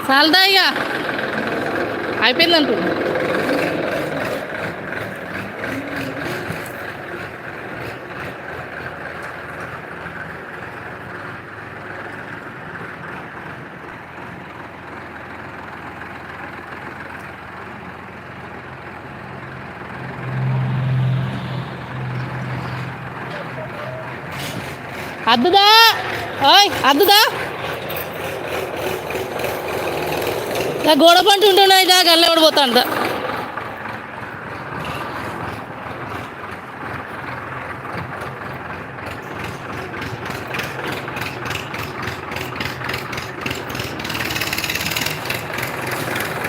చాలదా ఇక అయిపోయిందంటు అద్దుదా ఓయ్ అద్దుదా గోడ పంట ఉంటున్నాయి దా గల్ల పడిపోతాంట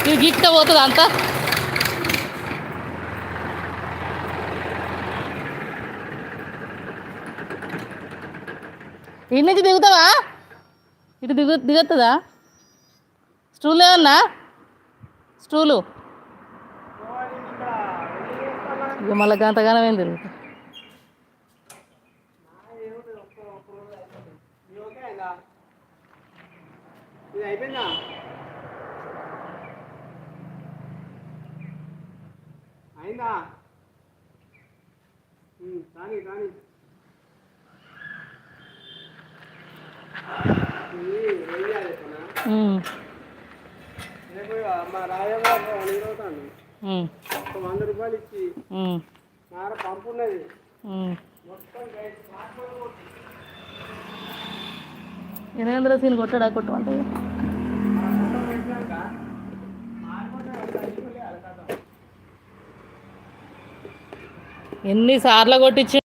ఇది గిట్ట పోతుంది అంతా ఇటు నుంచి దిగుతావా ఇటు దిగుతుందా స్టూల్ ఏమన్నా స్టూలు ఇక మళ్ళీ గంతగానం ఏం తిరుగుతా అయిందా కానీ కానీ మా రాజబాబు నిలవుతాను 100 రూపాయలు ఇచ్చి నార పంపు ఉన్నది మొత్తం 800 సీలు కొట్టాడా కొట్టమంటే ఎన్నిసార్లు కొట్టించి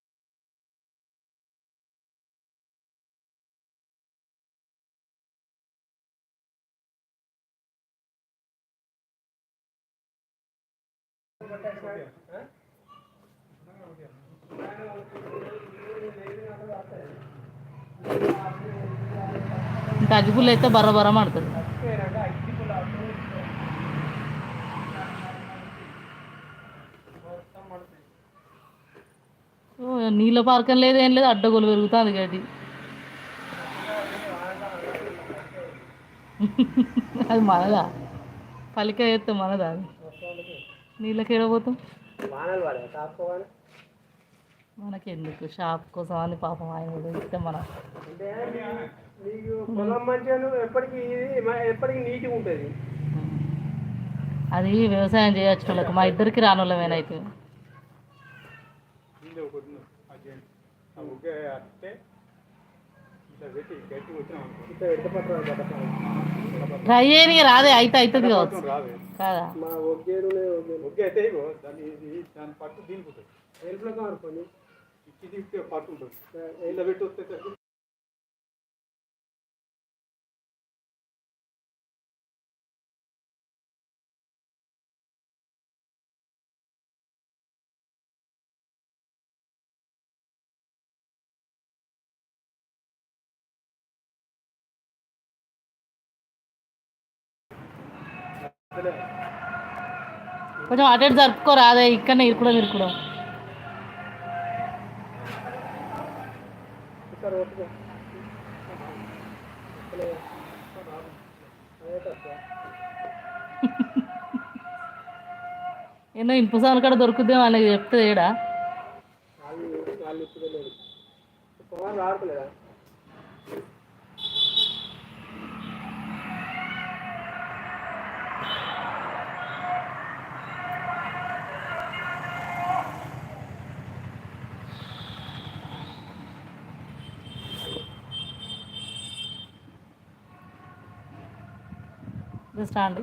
ఇంకా అగ్గిపుల్లు అయితే బర్ర మాడుతుంది నీళ్ళ పార్కం లేదు ఏం లేదు అడ్డగోలు పెరుగుతుంది గడ్డి అది మనదా పలిక ఎత్తే మనదా అది నీళ్ళకి ఏడబోతాం మనకెందుకు షాప్ కోసం అని పాపం ఆయన ఇస్తే మన అది వ్యవసాయం చేయొచ్చు వాళ్ళకి మా ఇద్దరికి రానులమేనైతే ట్రై చేయని రాదే అయితే అవుతుంది కావచ్చు కాదా పట్టు ఉంటుంది కొంచెం అటు ఇటు జరుపుకోరా అదే ఇక్కడనే ఇరుకుడం ఎన్నో ఇంపుసాలు కూడా దొరుకుద్దేమో వాళ్ళకి చెప్తే ఏడా స్టాండ్